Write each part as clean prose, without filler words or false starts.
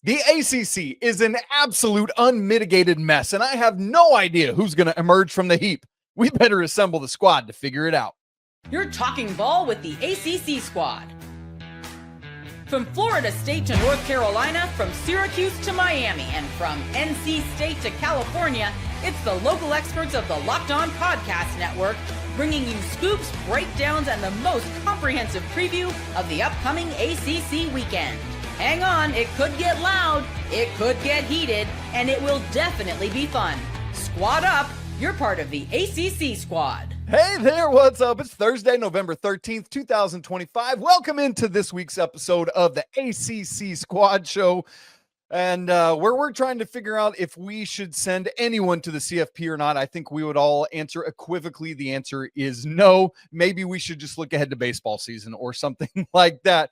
The ACC is an absolute unmitigated mess, and I have no idea who's going to emerge from the heap. We better assemble the squad to figure it out. You're talking ball with the ACC squad. From Florida State to North Carolina, from Syracuse to Miami, and from NC State to California, it's the local experts of the Locked On Podcast Network, bringing you scoops, breakdowns, and the most comprehensive preview of the upcoming ACC weekend. Hang on, it could get loud, it could get heated, and it will definitely be fun. Squad up, you're part of the ACC squad. Hey there, what's up? It's Thursday, November 13th, 2025. Welcome into this week's episode of the ACC Squad Show. And where we're trying to figure out if we should send anyone to the CFP or not. I think we would all answer equivocally. The answer is no. Maybe we should just look ahead to baseball season or something like that.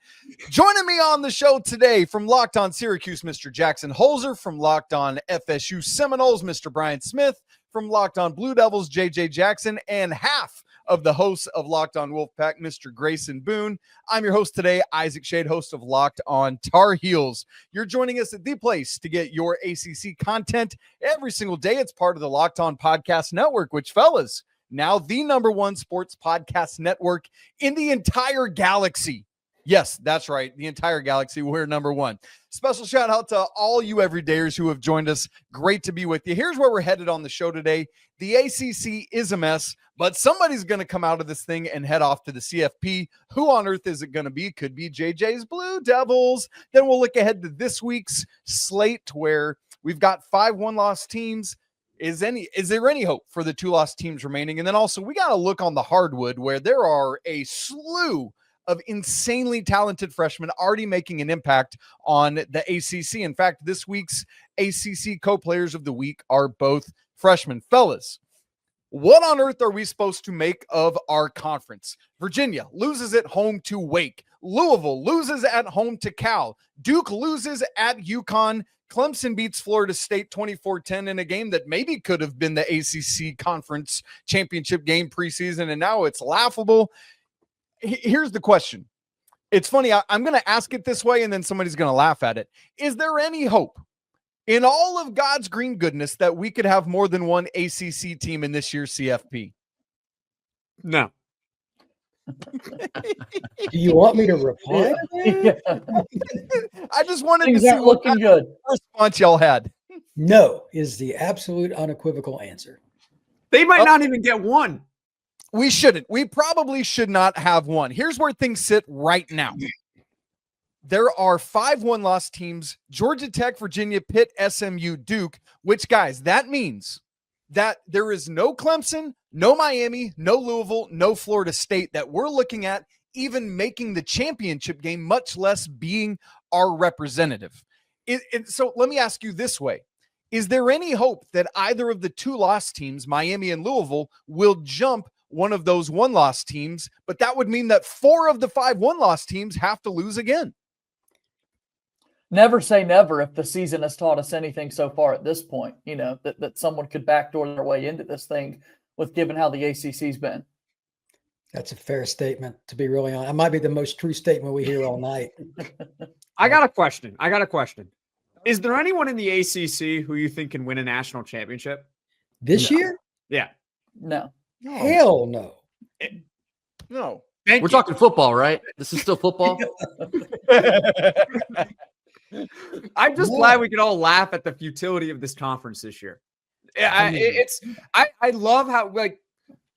Joining me on the show today from Locked On Syracuse, Mr. Jackson Holzer. From Locked On FSU Seminoles, Mr. Brian Smith. From Locked On Blue Devils, JJ Jackson. And half of the hosts of Locked On Wolfpack, Mr. Grayson Boone. I'm your host today, Isaac Shade, host of Locked On Tar Heels. You're joining us at the place to get your ACC content every single day. It's part of the Locked On Podcast Network, which, fellas, now the #1 sports podcast network in the entire galaxy. Yes, that's right. The entire galaxy. We're #1. Special shout out to all you everydayers who have joined us. Great to be with you. Here's where we're headed on the show today. The ACC is a mess, but somebody's going to come out of this thing and head off to the CFP. Who on earth is it going to be? Could be JJ's Blue Devils. Then we'll look ahead to this week's slate where we've got 5 one-loss teams. Is there any hope for the 2 loss teams remaining? And then also we got to look on the hardwood where there are a slew of insanely talented freshmen already making an impact on the ACC. In fact, this week's ACC co-players of the week are both freshmen. Fellas, what on earth are we supposed to make of our conference? Virginia loses at home to Wake. Louisville loses at home to Cal. Duke loses at UConn. Clemson beats Florida State 24-10 in a game that maybe could have been the ACC conference championship game preseason, and now it's laughable. Here's the question. It's funny. I'm going to ask it this way, and then somebody's going to laugh at it. Is there any hope in all of God's green goodness that we could have more than one ACC team in this year's CFP? No. Do you want me to reply? I just wanted Things to see aren't looking good. Response y'all had. No is the absolute unequivocal answer. They might not even get one. We shouldn't. We probably should not have one. Here's where things sit right now. There are 5 one-loss teams: Georgia Tech, Virginia, Pitt, SMU, Duke, which, guys, that means that there is no Clemson, no Miami, no Louisville, no Florida State that we're looking at even making the championship game, much less being our representative. So let me ask you this way. Is there any hope that either of the 2 loss teams, Miami and Louisville, will jump one of those 1-loss teams? But that would mean that 4 of the 5 1-loss teams have to lose again. Never say never if the season has taught us anything so far at this point, that someone could backdoor their way into this thing with given how the ACC's been. That's a fair statement, to be really honest. It might be the most true statement we hear all night. I got a question. Is there anyone in the ACC who you think can win a national championship? This year? Yeah. No. Hell no. No. We're talking football, right? This is still football. I'm just glad we can all laugh at the futility of this conference this year. I love how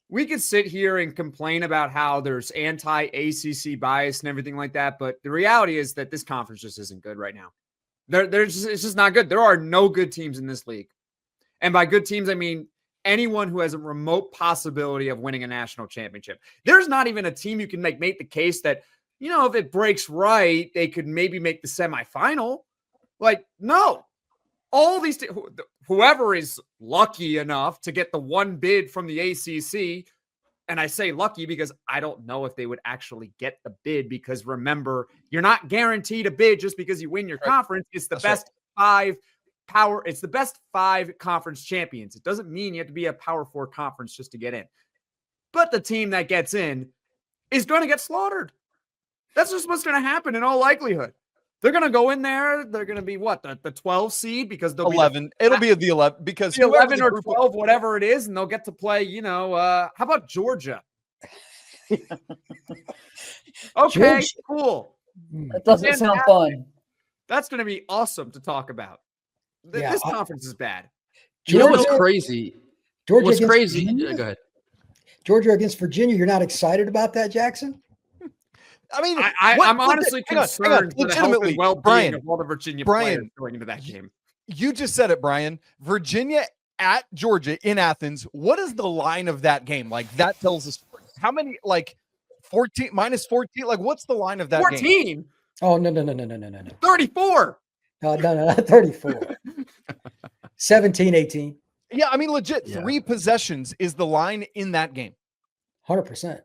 we could sit here and complain about how there's anti-ACC bias and everything like that, but the reality is that this conference just isn't good right now. It's just not good. There are no good teams in this league, and by good teams I mean anyone who has a remote possibility of winning a national championship. There's not even a team you can make the case that, if it breaks right, they could maybe make the semifinal. No. All these whoever is lucky enough to get the one bid from the ACC, and I say lucky because I don't know if they would actually get the bid, because remember, you're not guaranteed a bid just because you win your conference. It's the best 5 it's the best 5 conference champions. It doesn't mean you have to be a Power 4 conference just to get in. But the team that gets in is going to get slaughtered. That's just what's going to happen in all likelihood. They're going to go in there. They're going to be what? The 12 seed because they'll 11. It'll be the 11 because be whoever 11 the or group 12, whatever it is, and they'll get to play, how about Georgia? Okay, Georgia. cool. That doesn't sound fun. That's going to be awesome to talk about. This conference is bad. You know what's Georgia- crazy? Georgia What's against crazy? Virginia? Go ahead. Georgia against Virginia. You're not excited about that, Jackson? I mean, I'm honestly hang on, concerned for the health legitimately, and well-being Brian, of all the Virginia Brian, players going into that game. you just said it, Brian. Virginia at Georgia in Athens. What is the line of that game? Like that tells us how many, like 14 minus 14. Like what's the line of that 14? game? Oh, no. 34. No, not 34. 17, 18. Yeah, I mean, legit, Yeah. 3 possessions is the line in that game. 100%.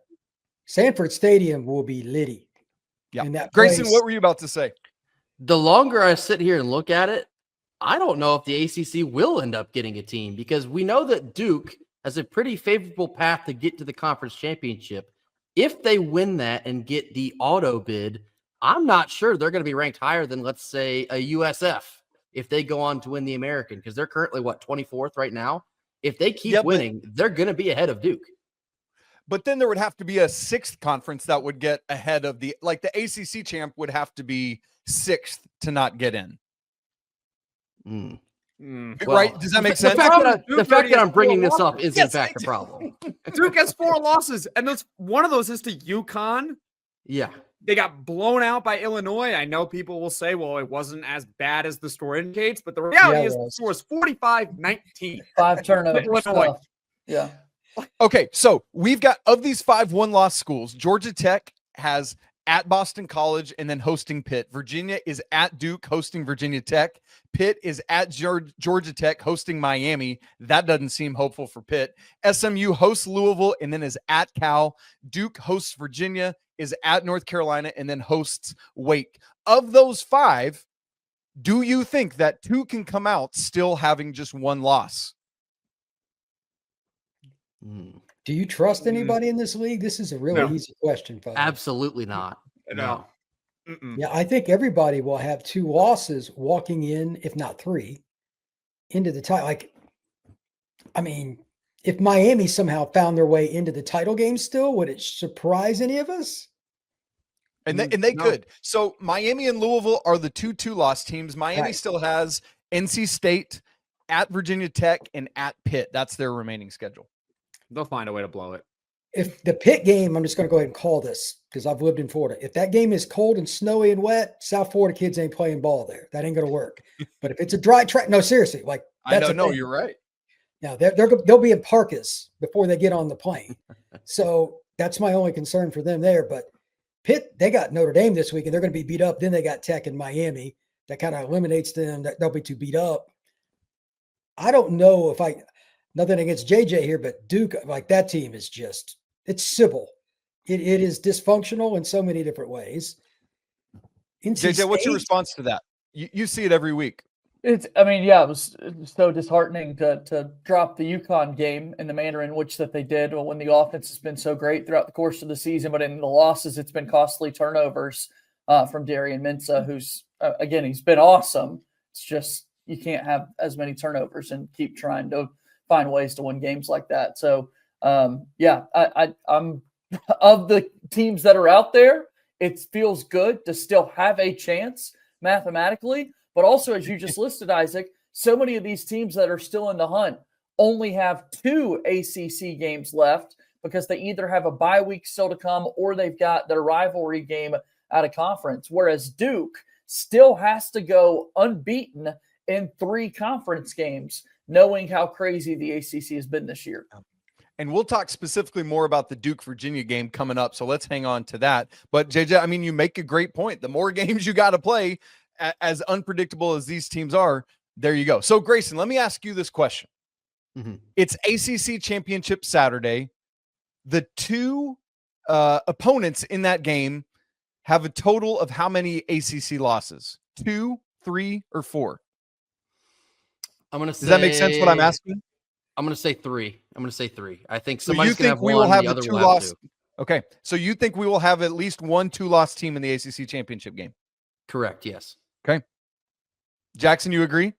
Sanford Stadium will be litty. Yeah. In that Grayson, place. what were you about to say? The longer I sit here and look at it, I don't know if the ACC will end up getting a team because we know that Duke has a pretty favorable path to get to the conference championship. If they win that and get the auto bid, I'm not sure they're going to be ranked higher than, let's say, a USF if they go on to win the American because they're currently, 24th right now? If they keep winning, they're going to be ahead of Duke. But then there would have to be a 6th conference that would get ahead of the ACC champ would have to be 6th to not get in. Right? Does that make sense? The fact that I'm bringing this up is in Yes, fact a problem. Duke has 4 losses, and one of those is to UConn. Yeah. They got blown out by Illinois. I know people will say, well, it wasn't as bad as the story indicates, but the reality is the score is 45-19. 5 turnovers. Illinois. Yeah. Okay, so we've got, of these 5 one-loss schools, Georgia Tech has at Boston College and then hosting Pitt. Virginia is at Duke hosting Virginia Tech. Pitt is at Georgia Tech hosting Miami. That doesn't seem hopeful for Pitt. SMU hosts Louisville and then is at Cal. Duke hosts Virginia, is at North Carolina, and then hosts Wake. Of those 5, do you think that 2 can come out still having just 1 loss? Do you trust anybody in this league? This is a really easy question, folks. Absolutely not. No. Yeah, I think everybody will have 2 losses walking in, if not 3, into the title. If Miami somehow found their way into the title game still, would it surprise any of us? And they could. So Miami and Louisville are the 2 loss teams. Miami still has NC State, at Virginia Tech, and at Pitt. That's their remaining schedule. They'll find a way to blow it. If the Pitt game, I'm just going to go ahead and call this because I've lived in Florida. If that game is cold and snowy and wet, South Florida kids ain't playing ball there. That ain't going to work. But if it's a dry track, no, seriously, I know, you're right. Now they'll be in parkas before they get on the plane. So that's my only concern for them there. But Pitt, they got Notre Dame this week and they're going to be beat up. Then they got Tech and Miami. That kind of eliminates them. They'll be too beat up. I don't know if nothing against JJ here, but Duke, that team is it's civil. It is dysfunctional in so many different ways. JJ, what's your response to that? You see it every week. It was so disheartening to drop the UConn game in the manner in which that they did when the offense has been so great throughout the course of the season, but in the losses, it's been costly turnovers from Darian Mensah, who's, again, he's been awesome. It's just you can't have as many turnovers and keep trying to find ways to win games like that. So, I'm of the teams that are out there, it feels good to still have a chance mathematically. But also, as you just listed, Isaac, so many of these teams that are still in the hunt only have 2 ACC games left because they either have a bye week still to come or they've got their rivalry game out of conference. Whereas Duke still has to go unbeaten in 3 conference games, knowing how crazy the ACC has been this year. And we'll talk specifically more about the Duke-Virginia game coming up, so let's hang on to that. But, JJ, you make a great point. The more games you got to play, as unpredictable as these teams are, there you go. So, Grayson, let me ask you this question. It's ACC Championship Saturday. The 2 opponents in that game have a total of how many ACC losses? 2, 3, or 4? Does that make sense what I'm asking? I'm going to say 3. I think So somebody's you think going to have we one, will have the the other 2 will have loss? 2. Okay. So you think we will have at least 1 2-loss team in the ACC Championship game? Correct. Yes. Okay. Jackson, you agree?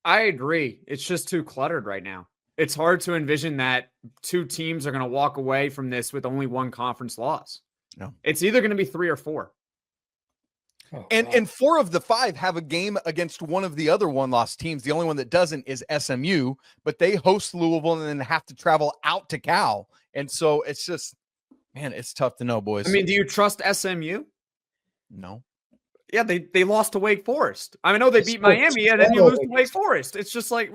I agree. It's just too cluttered right now. It's hard to envision that two teams are going to walk away from this with only one conference loss. No. It's either going to be 3 or 4. Oh, And wow. and 4 of the 5 have a game against one of the other one-loss teams. The only one that doesn't is SMU, but they host Louisville and then have to travel out to Cal. And so it's just, man, it's tough to know, boys. I mean, do you trust SMU? no. Yeah, they lost to Wake Forest. I know they beat scored Miami, and then you 12 lose to Wake Forest. It's just like,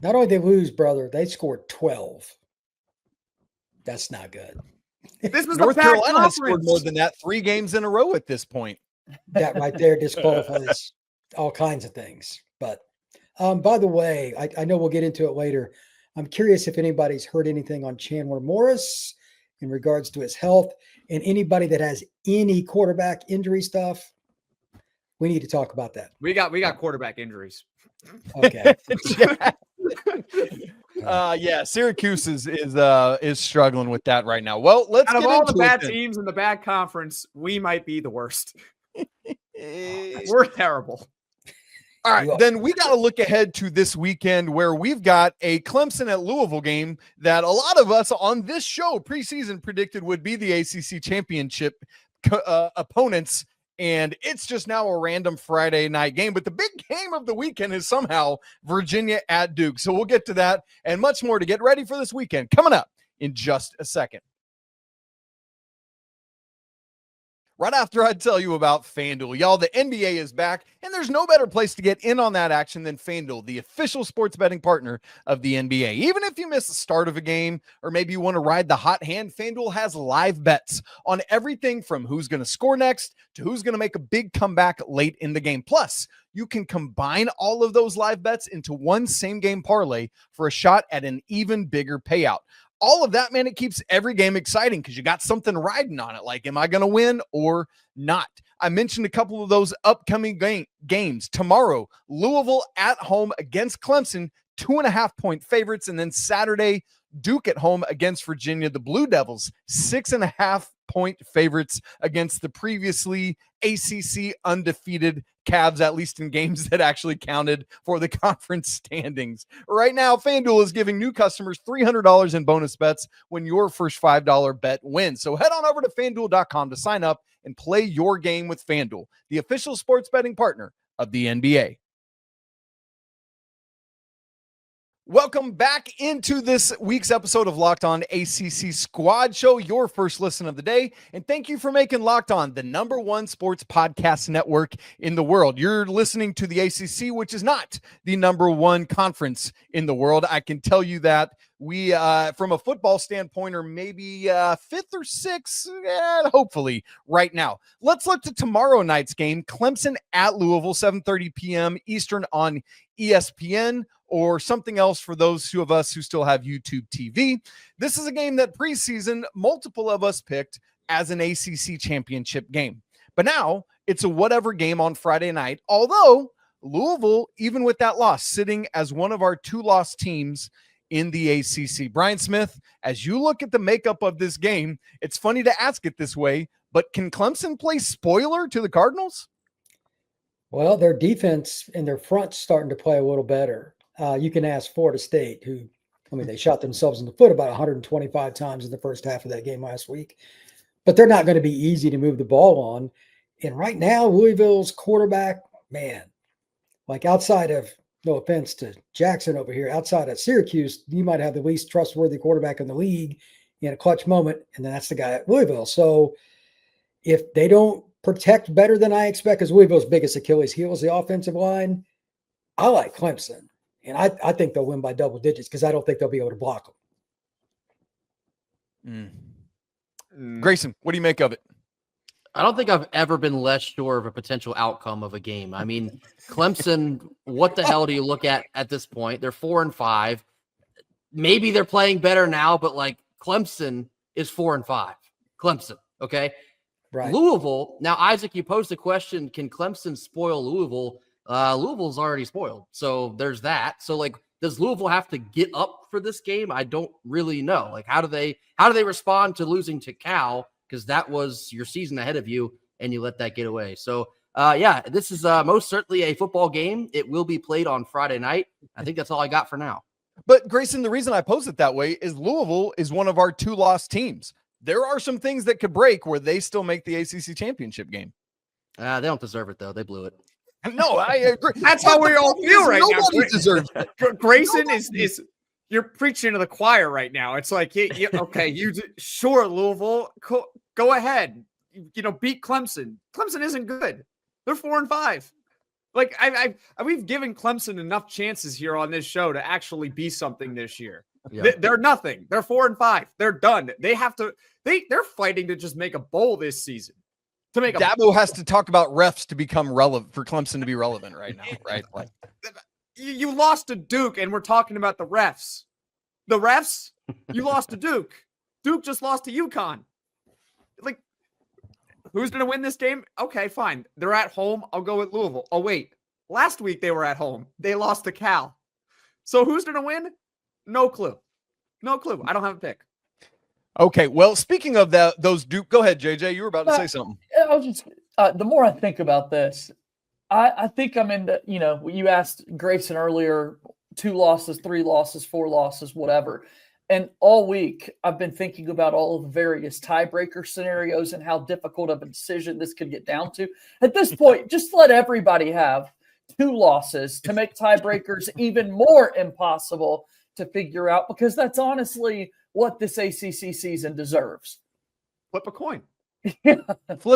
Not only they lose, brother, they scored 12. That's not good. this is North the Pac Carolina has scored Conference. more than that 3 games in a row at this point. That right there disqualifies all kinds of things. But by the way, I know we'll get into it later. I'm curious if anybody's heard anything on Chandler Morris in regards to his health, and anybody that has any quarterback injury stuff. We need to talk about that. We got quarterback injuries. Okay. Yeah, Syracuse is struggling with that right now. Well, let's Out of get all into the bad it then. teams in the bad conference, we might be the worst. Eh, We're terrible. All right, Well- then we got to look ahead to this weekend where we've got a Clemson at Louisville game that a lot of us on this show preseason predicted would be the ACC championship opponents. And it's just now a random Friday night game. But the big game of the weekend is somehow Virginia at Duke. So we'll get to that and much more to get ready for this weekend coming up in just a second. Right after I tell you about FanDuel, y'all, the NBA is back, and there's no better place to get in on that action than FanDuel, the official sports betting partner of the NBA. Even if you miss the start of a game, or maybe you want to ride the hot hand, FanDuel has live bets on everything from who's going to score next to who's going to make a big comeback late in the game. Plus, you can combine all of those live bets into one same-game parlay for a shot at an even bigger payout. All of that, man, it keeps every game exciting because you got something riding on it. Like, am I going to win or not? I mentioned a couple of those upcoming games. Tomorrow, Louisville at home against Clemson, 2.5-point favorites. And then Saturday, Duke at home against Virginia. The Blue Devils, 6.5-point favorites against the previously ACC undefeated Cavs, at least in games that actually counted for the conference standings. Right now, FanDuel is giving new customers $300 in bonus bets when your first $5 bet wins. So head on over to FanDuel.com to sign up and play your game with FanDuel, the official sports betting partner of the NBA. Welcome back into this week's episode of Locked On ACC Squad Show, your first listen of the day. And thank you for making Locked On the #1 sports podcast network in the world. You're listening to the ACC, which is not the #1 conference in the world. I can tell you that. We, from a football standpoint, are maybe 5th or 6th, hopefully, right now. Let's look to tomorrow night's game, Clemson at Louisville, 7:30 p.m. Eastern on ESPN, or something else for those of us who still have YouTube TV. This is a game that preseason, multiple of us picked as an ACC championship game. But now it's a whatever game on Friday night, although Louisville, even with that loss, sitting as one of our 2-loss teams in the ACC. Brian Smith, as you look at the makeup of this game, it's funny to ask it this way, but can Clemson play spoiler to the Cardinals? Well, their defense and their front's starting to play a little better. You can ask Florida State, who, they shot themselves in the foot about 125 times in the first half of that game last week. But they're not going to be easy to move the ball on. And right now, Louisville's quarterback, man, like outside of, no offense to Jackson over here, outside of Syracuse, you might have the least trustworthy quarterback in the league in a clutch moment, and then that's the guy at Louisville. So if they don't protect better than I expect, because Louisville's biggest Achilles heel is the offensive line, I like Clemson. And I think they'll win by double digits because I don't think they'll be able to block them. Grayson, what do you make of it? I don't think I've ever been less sure of a potential outcome of a game. I mean, Clemson, what the hell do you look at this point? They're 4-5. Maybe they're playing better now, but like Clemson is 4-5. Clemson, okay? Right. Louisville, now, Isaac, you posed the question, can Clemson spoil Louisville? Louisville's already spoiled. So there's that. So like, does Louisville have to get up for this game? I don't really know. Like, how do they respond to losing to Cal? Because that was your season ahead of you and you let that get away. So Yeah, this is most certainly a football game. It will be played on Friday night. I think that's all I got for now. But Grayson, the reason I pose it that way is Louisville is one of our 2 lost teams. There are some things that could break where they still make the ACC championship game. They don't deserve it though. They blew it. No, I agree. That's how we all feel right now. Nobody deserves it. Grayson is you're preaching to the choir right now. It's like, okay, sure, Louisville, go ahead. Beat Clemson. Clemson isn't good. They're 4-5. Like we've given Clemson enough chances here on this show to actually be something this year. Yeah. They're nothing. They're 4-5. They're done. They have to. They're fighting to just make a bowl this season. To make Dabo has to talk about refs to become relevant for Clemson to be relevant right now, right? Like, you lost to Duke, and we're talking about the refs. The refs, you lost to Duke. Duke just lost to UConn. Like, who's going to win this game? Okay, fine. They're at home. I'll go with Louisville. Oh, wait. Last week they were at home. They lost to Cal. So who's going to win? No clue. No clue. I don't have a pick. okay, well, speaking of those Duke, go ahead, JJ. You were about to say something. I was just the more I think about this, I think I'm in the, you asked Grayson earlier, 2 losses, 3 losses, 4 losses, whatever. And all week I've been thinking about all of the various tiebreaker scenarios and how difficult of a decision this could get down to. At this point, just let everybody have 2 losses to make tiebreakers even more impossible to figure out, because that's honestly what this ACC season deserves. Flip a coin.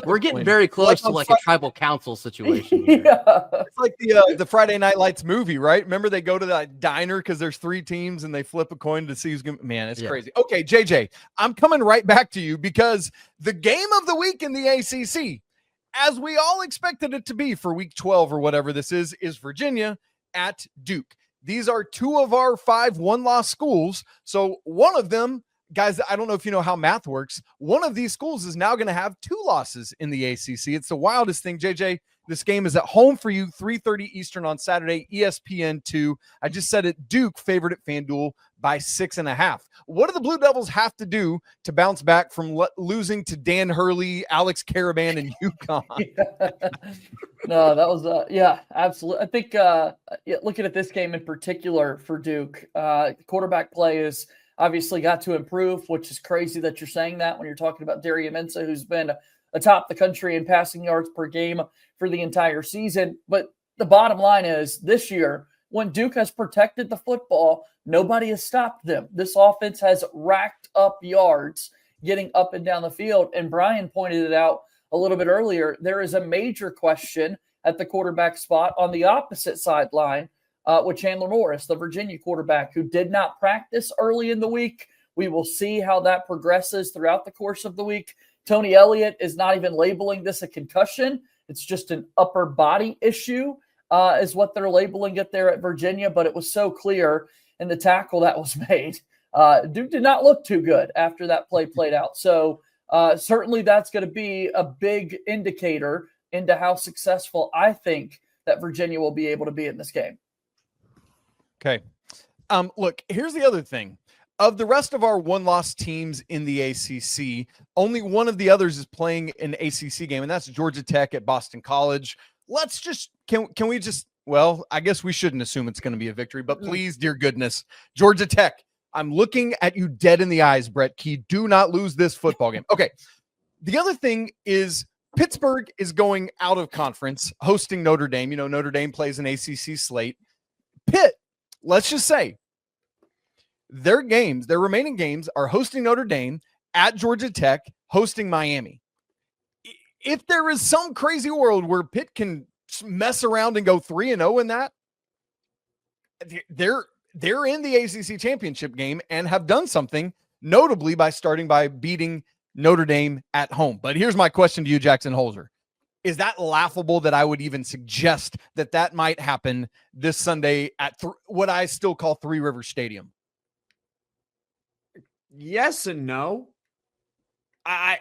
We're getting very close to like a tribal council situation here. Yeah. It's like the Friday Night Lights movie, right? Remember they go to that diner because there's 3 teams and they flip a coin to see who's going to, man, it's crazy. Okay, JJ, I'm coming right back to you because the game of the week in the ACC, as we all expected it to be for week 12 or whatever this is Virginia at Duke. These are 2 of our 5 one-loss schools. So one of them, guys, I don't know if you know how math works. One of these schools is now going to have 2 losses in the ACC. It's the wildest thing. JJ, this game is at home for you, 3:30 Eastern on Saturday, ESPN2. I just said it, Duke favored at FanDuel by 6.5. What do the Blue Devils have to do to bounce back from losing to Dan Hurley, Alex Caravan, and UConn? No, that was absolutely. I think looking at this game in particular for Duke, quarterback play is obviously got to improve, which is crazy that you're saying that when you're talking about Darius Mensah, who's been atop the country in passing yards per game for the entire season. But the bottom line is this year, when Duke has protected the football, nobody has stopped them. This offense has racked up yards getting up and down the field. And Brian pointed it out a little bit earlier. There is a major question at the quarterback spot on the opposite sideline with Chandler Morris, the Virginia quarterback, who did not practice early in the week. We will see how that progresses throughout the course of the week. Tony Elliott is not even labeling this a concussion. It's just an upper body issue is what they're labeling it there at Virginia. But it was so clear in the tackle that was made. Duke did not look too good after that play played out. So certainly that's going to be a big indicator into how successful I think that Virginia will be able to be in this game. Okay. Look, here's the other thing. Of the rest of our one-loss teams in the ACC, only one of the others is playing an ACC game, and that's Georgia Tech at Boston College. Let's just can we just, well, I guess we shouldn't assume it's going to be a victory, but please, dear goodness, Georgia Tech, I'm looking at you dead in the eyes, Brett Key. Do not lose this football game. Okay. The other thing is Pittsburgh is going out of conference, hosting Notre Dame. You know, Notre Dame plays an ACC slate. Pitt, let's just say, their remaining games are hosting Notre Dame, at Georgia Tech, hosting Miami. If there is some crazy world where Pitt can mess around and go 3-0 in that, they're in the ACC championship game and have done something, notably by beating Notre Dame at home. But here's my question to you, Jackson Holzer. Is that laughable that I would even suggest that might happen this Sunday at what I still call Three Rivers Stadium? Yes and no.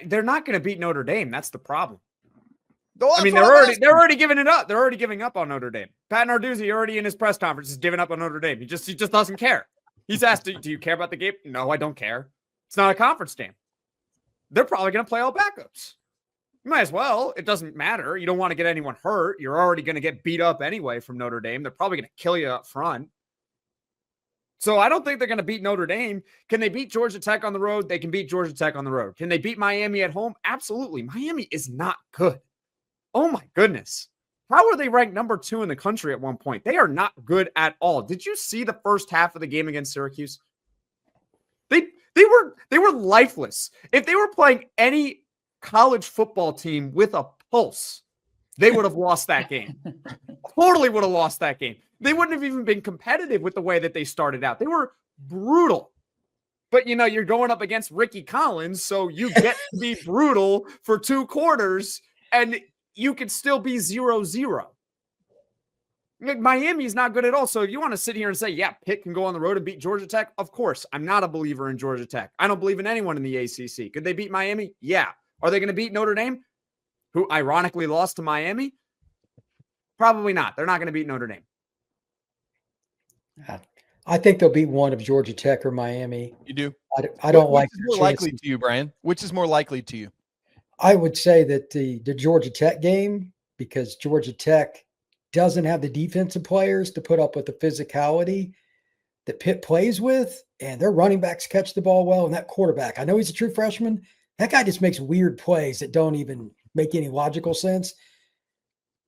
They're not going to beat Notre Dame. That's the problem. Well, I mean, they're already giving it up. They're already giving up on Notre Dame. Pat Narduzzi already in his press conference is giving up on Notre Dame. He just doesn't care. He's asked, "Do you care about the game?" No, I don't care. It's not a conference game. They're probably going to play all backups. You might as well. It doesn't matter. You don't want to get anyone hurt. You're already going to get beat up anyway from Notre Dame. They're probably going to kill you up front. So I don't think they're going to beat Notre Dame. Can they beat Georgia Tech on the road? They can beat Georgia Tech on the road. Can they beat Miami at home? Absolutely. Miami is not good. Oh my goodness. How are they ranked number 2 in the country at one point? They are not good at all. Did you see the first half of the game against Syracuse? They were lifeless. If they were playing any college football team with a pulse, they would have lost that game. Totally would have lost that game. They wouldn't have even been competitive with the way that they started out. They were brutal. But, you're going up against Ricky Collins, so you get to be brutal for 2 quarters, and you could still be 0-0. Miami's not good at all. So if you want to sit here and say, yeah, Pitt can go on the road and beat Georgia Tech, of course. I'm not a believer in Georgia Tech. I don't believe in anyone in the ACC. Could they beat Miami? Yeah. Are they going to beat Notre Dame, who ironically lost to Miami? Probably not. They're not going to beat Notre Dame. I think they'll beat one of Georgia Tech or Miami. You do? I don't like Which is more likely to you, Brian? Which is more likely to you? I would say that the Georgia Tech game, because Georgia Tech doesn't have the defensive players to put up with the physicality that Pitt plays with, and their running backs catch the ball well, and that quarterback, I know he's a true freshman. That guy just makes weird plays that don't even make any logical sense.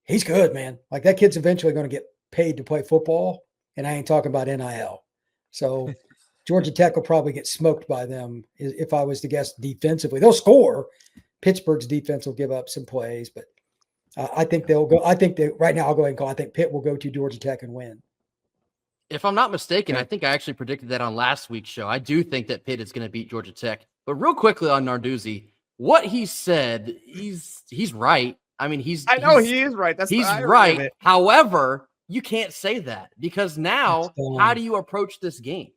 He's good, man. Like, that kid's eventually going to get paid to play football, and I ain't talking about NIL. So Georgia Tech will probably get smoked by them if I was to guess defensively. They'll score. Pittsburgh's defense will give up some plays, but I think they'll go. I think that right now I'll go ahead and call. I think Pitt will go to Georgia Tech and win. If I'm not mistaken, I think I actually predicted that on last week's show. I do think that Pitt is going to beat Georgia Tech. But real quickly on Narduzzi, what he said, he's right. I mean, he is right. He's right. However, you can't say that because now, how do you approach this game?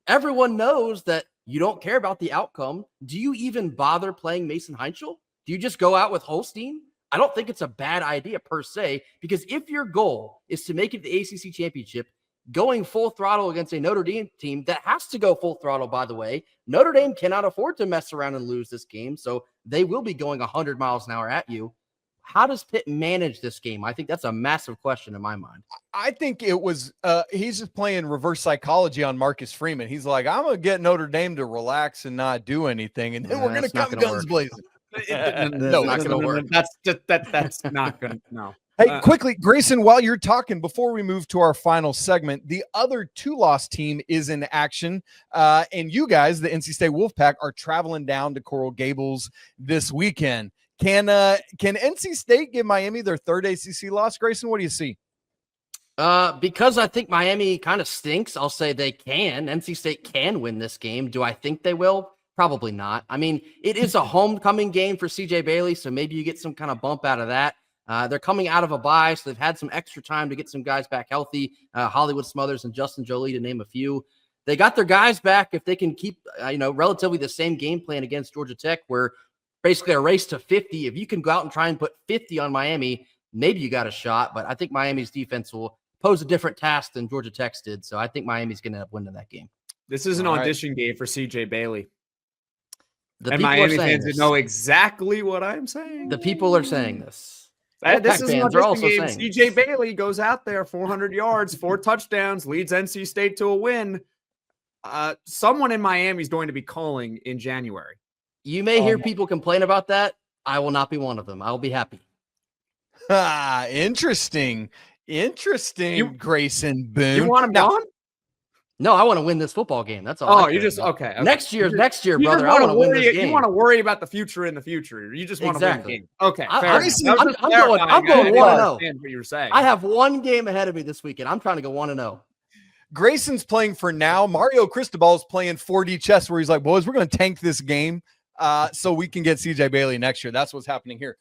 Everyone knows that you don't care about the outcome. Do you even bother playing Mason Heinschel? Do you just go out with Holstein? I don't think it's a bad idea per se, because if your goal is to make it the ACC championship, going full throttle against a Notre Dame team that has to go full throttle, by the way, Notre Dame cannot afford to mess around and lose this game, so they will be going 100 miles an hour at you. How does Pitt manage this game? I think that's a massive question in my mind. I think it was he's just playing reverse psychology on Marcus Freeman. He's like, I'm going to get Notre Dame to relax and not do anything, and then we're going to come guns blazing. No, not going to work. That's not going to, no. Hey, quickly, Grayson, while you're talking, before we move to our final segment, the other 2-loss team is in action. And you guys, the NC State Wolfpack, are traveling down to Coral Gables this weekend. Can NC State give Miami their 3rd ACC loss? Grayson, what do you see? Because I think Miami kind of stinks, I'll say they can. NC State can win this game. Do I think they will? Probably not. I mean, it is a homecoming game for CJ Bailey, so maybe you get some kind of bump out of that. They're coming out of a bye, so they've had some extra time to get some guys back healthy. Hollywood Smothers and Justin Jolie, to name a few. They got their guys back if they can keep, relatively the same game plan against Georgia Tech, where basically a race to 50. If you can go out and try and put 50 on Miami, maybe you got a shot. But I think Miami's defense will pose a different task than Georgia Tech's did. So I think Miami's going to end up winning that game. This is an audition game for CJ Bailey. And Miami fans know exactly what I'm saying. The people are saying this. This is an audition game. CJ Bailey goes out there, 400 yards, 4 touchdowns, leads NC State to a win. Someone in Miami is going to be calling in January. You may hear people complain about that. I will not be one of them. I will be happy. Interesting. Grayson Boone. You want him gone? No, I want to win this football game. That's all. Oh, you just okay. Next year, brother. I want to win this game. You want to worry about the future in the future. You just want to win the game. Okay, I'm going 1-0. What you were saying. I have one game ahead of me this weekend. I'm trying to go 1-0. Grayson's playing for now. Mario Cristobal is playing 4D chess, where he's like, boys, we're going to tank this game so we can get CJ Bailey next year. That's what's happening here.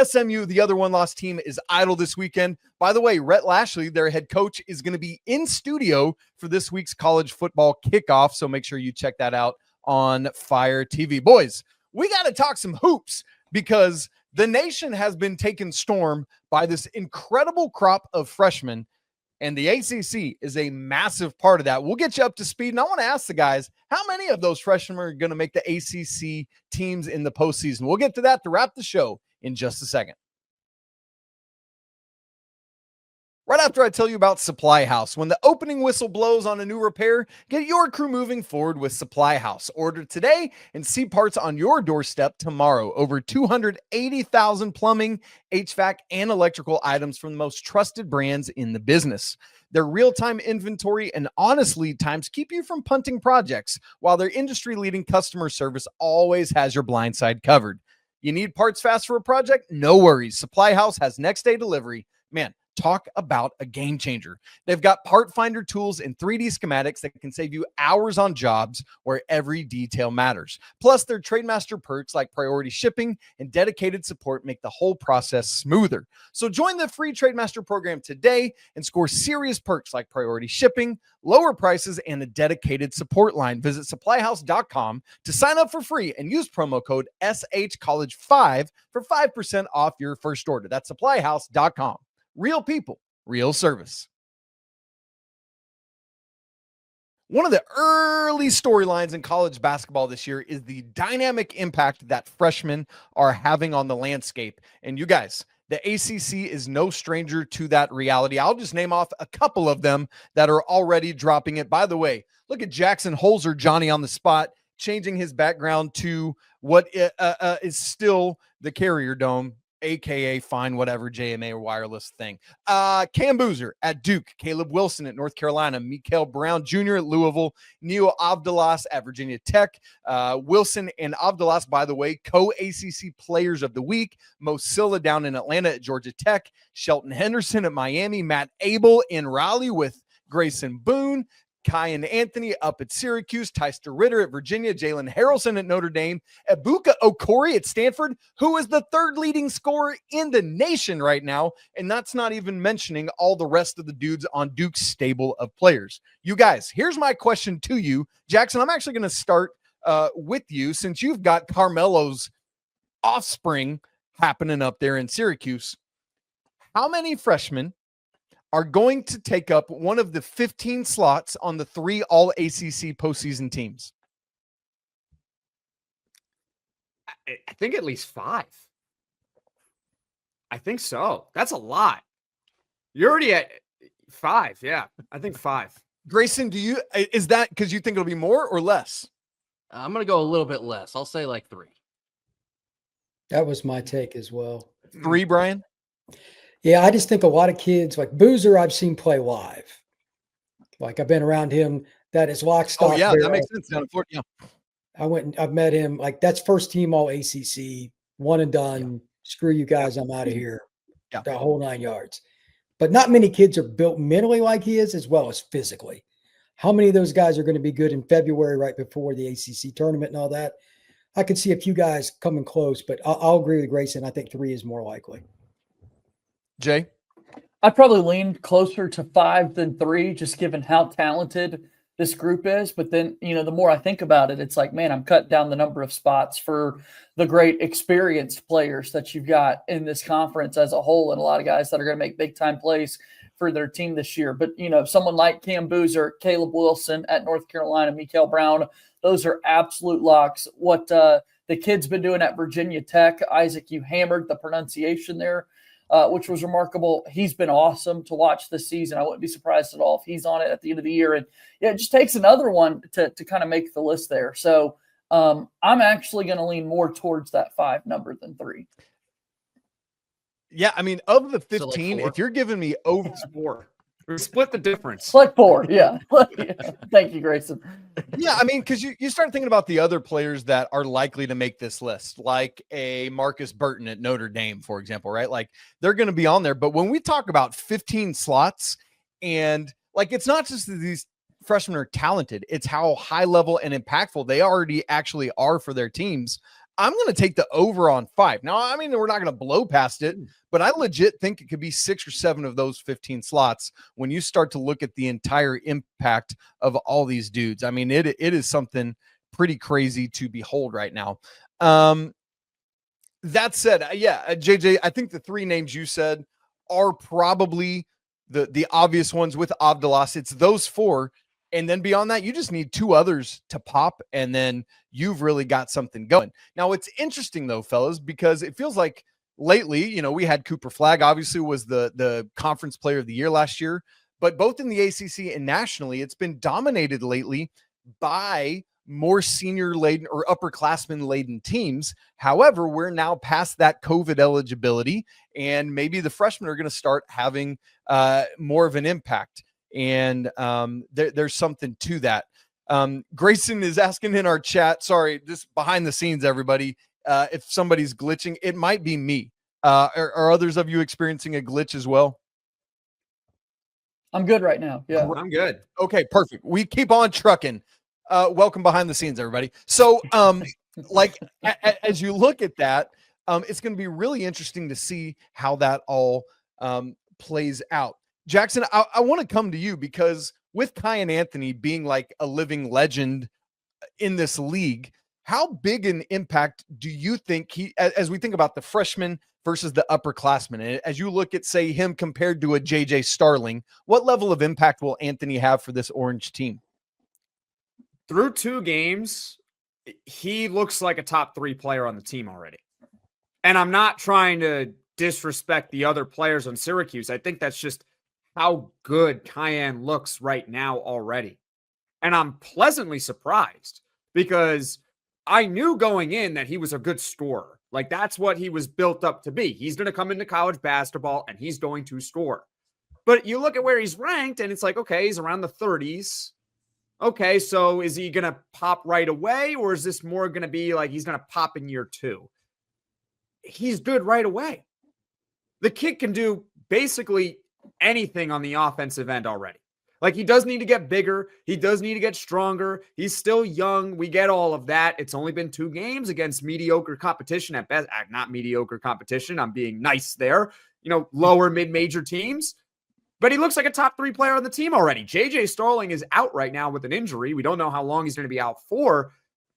SMU, the other 1-loss team, is idle this weekend. By the way, Rhett Lashley, their head coach, is going to be in studio for this week's college football kickoff. So make sure you check that out on Fire TV. Boys, we got to talk some hoops because the nation has been taken storm by this incredible crop of freshmen, and the ACC is a massive part of that. We'll get you up to speed, and I want to ask the guys, how many of those freshmen are going to make the ACC teams in the postseason? We'll get to that to wrap the show in just a second. Right after I tell you about Supply House, when the opening whistle blows on a new repair, get your crew moving forward with Supply House. Order today and see parts on your doorstep tomorrow. Over 280,000 plumbing, HVAC, and electrical items from the most trusted brands in the business. Their real-time inventory and honest lead times keep you from punting projects, while their industry-leading customer service always has your blind side covered. You need parts fast for a project? No worries. Supply House has next-day delivery. Man, talk about a game changer. They've got part finder tools and 3D schematics that can save you hours on jobs where every detail matters. Plus, their Trademaster perks like priority shipping and dedicated support make the whole process smoother. So join the free Trademaster program today and score serious perks like priority shipping, lower prices, and a dedicated support line. Visit supplyhouse.com to sign up for free and use promo code SHCollege5 for 5% off your first order. That's supplyhouse.com. Real people, real service. One of the early storylines in college basketball this year is the dynamic impact that freshmen are having on the landscape. And you guys, the ACC is no stranger to that reality. I'll just name off a couple of them that are already dropping it. By the way, look at Jackson Holzer, Johnny on the spot, changing his background to what is still the Carrier Dome, AKA fine, whatever, JMA or wireless thing. Cam Boozer at Duke, Caleb Wilson at North Carolina, Mikael Brown Jr. at Louisville, Neo Avdilas at Virginia Tech. Wilson and Avdilas, by the way, co-ACC Players of the Week. Mo Silla down in Atlanta at Georgia Tech. Shelton Henderson at Miami. Matt Abel in Raleigh with Grayson Boone. Kyan Anthony up at Syracuse, Tyster Ritter at Virginia, Jalen Harrelson at Notre Dame, Ebuka Okori at Stanford, who is the third leading scorer in the nation right now. And that's not even mentioning all the rest of the dudes on Duke's stable of players. You guys, here's my question to you. Jackson, I'm actually going to start with you since you've got Carmelo's offspring happening up there in Syracuse. How many freshmen are going to take up one of the 15 slots on the 3 All-ACC postseason teams? I think at least 5. I think so. That's a lot. You're already at 5. Yeah, I think 5. Grayson, is that because you think it'll be more or less? I'm going to go a little bit less. I'll say like 3. That was my take as well. 3, Brian? Yeah, I just think a lot of kids like Boozer, I've seen play live. Like I've been around him. That is lock, stock. Oh, yeah, barrel. that makes sense. Down in Florida, yeah. I went and I've met him. Like that's first team all ACC, one and done. Yeah. Screw you guys, I'm out of here. Yeah. The whole 9 yards. But not many kids are built mentally like he is, as well as physically. How many of those guys are going to be good in February, right before the ACC tournament and all that? I could see a few guys coming close, but I'll agree with Grayson. I think 3 is more likely. Jay? I'd probably lean closer to 5 than 3, just given how talented this group is. But then, the more I think about it, it's like, man, I'm cutting down the number of spots for the great experienced players that you've got in this conference as a whole, and a lot of guys that are going to make big-time plays for their team this year. But, someone like Cam Boozer, Caleb Wilson at North Carolina, Mikael Brown, those are absolute locks. What the kid's been doing at Virginia Tech, Isaac, you hammered the pronunciation there, which was remarkable. He's been awesome to watch this season. I wouldn't be surprised at all if he's on it at the end of the year. And yeah, it just takes another one to kind of make the list there. So I'm actually going to lean more towards that 5 number than 3. Yeah, I mean, of the 15, so like if you're giving me over 4. Split the difference. Like 4, yeah. Thank you, Grayson. Yeah, I mean, because you start thinking about the other players that are likely to make this list, like a Marcus Burton at Notre Dame, for example, right? Like they're going to be on there. But when we talk about 15 slots, and like it's not just that these freshmen are talented, it's how high level and impactful they already actually are for their teams. I'm going to take the over on 5. Now, I mean, we're not going to blow past it, but I legit think it could be 6 or 7 of those 15 slots when you start to look at the entire impact of all these dudes. I mean, it is something pretty crazy to behold right now. That said, yeah, JJ, I think the 3 names you said are probably the obvious ones with Avdilas. It's those 4. And then beyond that, you just need 2 others to pop, and then you've really got something going. Now, it's interesting, though, fellas, because it feels like lately, we had Cooper Flagg, obviously was the conference player of the year last year, but both in the ACC and nationally, it's been dominated lately by more senior laden or upperclassmen laden teams. However, we're now past that COVID eligibility, and maybe the freshmen are going to start having more of an impact. And there's something to that. Grayson is asking in our chat, sorry, just behind the scenes, everybody, if somebody's glitching, it might be me. Are others of you experiencing a glitch as well? I'm good right now. Yeah, I'm good. Okay, perfect. We keep on trucking. Welcome behind the scenes, everybody. So, as you look at that, it's going to be really interesting to see how that all plays out. Jackson, I want to come to you because with Carmelo Anthony being like a living legend in this league, how big an impact do you think as we think about the freshmen versus the upperclassmen, and as you look at, say, him compared to a JJ Starling, what level of impact will Anthony have for this Orange team? Through 2 games, he looks like a top 3 player on the team already. And I'm not trying to disrespect the other players on Syracuse. I think that's just how good Cayenne looks right now already. And I'm pleasantly surprised because I knew going in that he was a good scorer. Like, that's what he was built up to be. He's going to come into college basketball and he's going to score. But you look at where he's ranked and it's like, okay, he's around the 30s. Okay, so is he going to pop right away, or is this more going to be like he's going to pop in year 2? He's good right away. The kid can do basically anything on the offensive end already. Like, he does need to get bigger. He does need to get stronger. He's still young. We get all of that. It's only been 2 games against mediocre competition at best. Not mediocre competition. I'm being nice there. Lower mid-major teams. But he looks like a top 3 player on the team already. JJ Starling is out right now with an injury. We don't know how long he's going to be out for.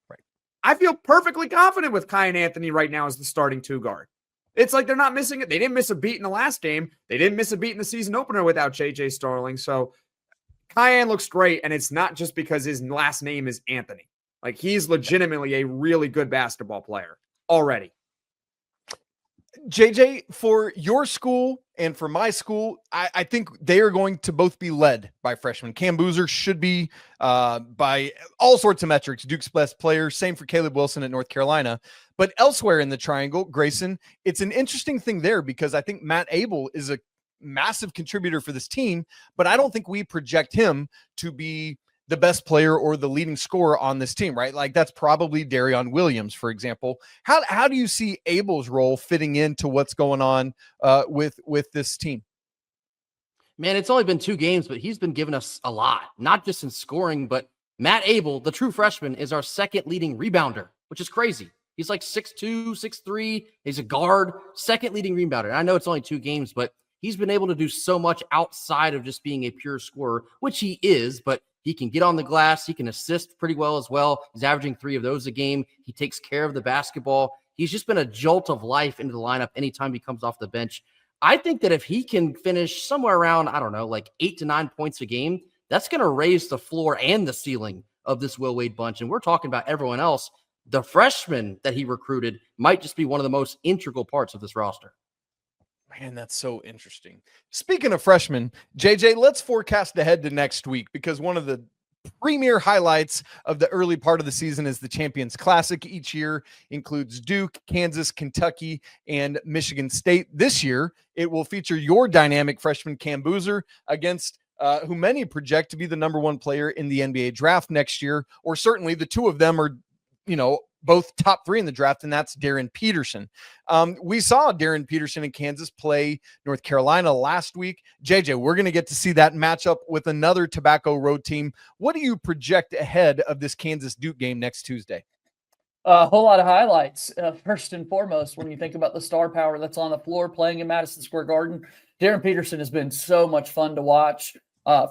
Right. I feel perfectly confident with Carmelo Anthony right now as the starting 2 guard. It's like they're not missing it. They didn't miss a beat in the last game. They didn't miss a beat in the season opener without JJ Starling. So Cayenne looks great, and it's not just because his last name is Anthony. Like, he's legitimately a really good basketball player already. JJ, for your school and for my school, I think they are going to both be led by freshmen. Cam Boozer should be by all sorts of metrics Duke's best player. Same for Caleb Wilson at North Carolina. But elsewhere in the triangle, Grayson, it's an interesting thing there because I think Matt Abel is a massive contributor for this team, but I don't think we project him to be the best player or the leading scorer on this team, right? Like, that's probably Darion Williams, for example. How do you see Abel's role fitting into what's going on with this team? Man, it's only been 2 games, but he's been giving us a lot, not just in scoring, but Matt Abel, the true freshman, is our 2nd leading rebounder, which is crazy. He's like 6'2", 6'3". He's a guard, 2nd leading rebounder. I know it's only 2 games, but he's been able to do so much outside of just being a pure scorer, which he is, but he can get on the glass. He can assist pretty well as well. He's averaging 3 of those a game. He takes care of the basketball. He's just been a jolt of life into the lineup anytime he comes off the bench. I think that if he can finish somewhere around, I don't know, like 8 to 9 points a game, that's going to raise the floor and the ceiling of this Will Wade bunch. And we're talking about everyone else. The freshmen that he recruited might just be one of the most integral parts of this roster. Man, that's so interesting. Speaking of freshmen, JJ, let's forecast ahead to next week because one of the premier highlights of the early part of the season is the Champions Classic. Each year includes Duke, Kansas, Kentucky, and Michigan State. This year, it will feature your dynamic freshman Cam Boozer against who many project to be the number 1 player in the NBA draft next year, or certainly the 2 of them are, both top 3 in the draft, and that's Darren Peterson. We saw Darren Peterson in Kansas play North Carolina last week. JJ, we're going to get to see that matchup with another Tobacco Road team. What do you project ahead of this Kansas-Duke game next Tuesday? A whole lot of highlights. First and foremost, when you think about the star power that's on the floor playing in Madison Square Garden, Darren Peterson has been so much fun to watch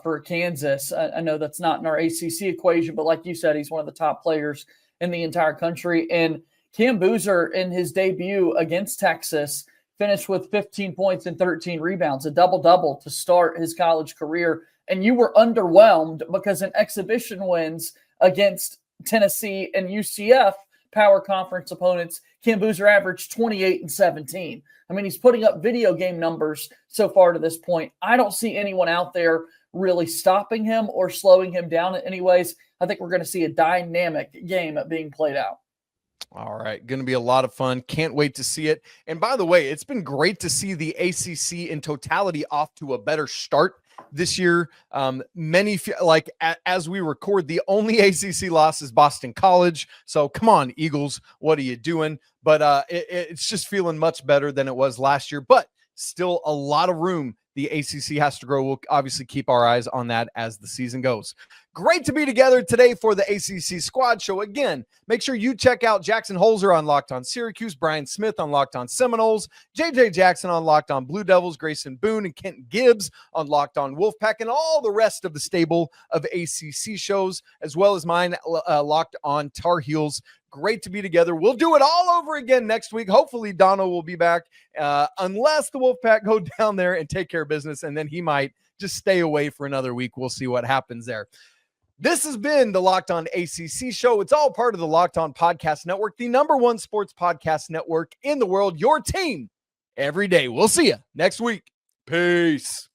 for Kansas. I know that's not in our ACC equation, but like you said, he's one of the top players in the entire country. And Cam Boozer, in his debut against Texas, finished with 15 points and 13 rebounds, a double-double to start his college career. And you were underwhelmed because in exhibition wins against Tennessee and UCF, power conference opponents. Cam Boozer averaged 28-17. I mean, he's putting up video game numbers so far to this point. I don't see anyone out there really stopping him or slowing him down in any ways. I think we're going to see a dynamic game being played out. All right. Going to be a lot of fun. Can't wait to see it. And by the way, it's been great to see the ACC in totality off to a better start this year. As we record, the only ACC loss is Boston College. So come on, Eagles, what are you doing? But it's just feeling much better than it was last year, but still a lot of room the ACC has to grow. We'll obviously keep our eyes on that as the season goes. Great to be together today for the ACC Squad Show. Again, make sure you check out Jackson Holzer on Locked On Syracuse, Brian Smith on Locked On Seminoles, JJ Jackson on Locked On Blue Devils, Grayson Boone and Kent Gibbs on Locked On Wolfpack, and all the rest of the stable of ACC shows, as well as mine, Locked On Tar Heels. Great to be together. We'll do it all over again next week. Hopefully, Dono will be back, unless the Wolfpack go down there and take care of business, and then he might just stay away for another week. We'll see what happens there. This has been the Locked On ACC show. It's all part of the Locked On Podcast Network, the #1 sports podcast network in the world. Your team every day. We'll see you next week. Peace.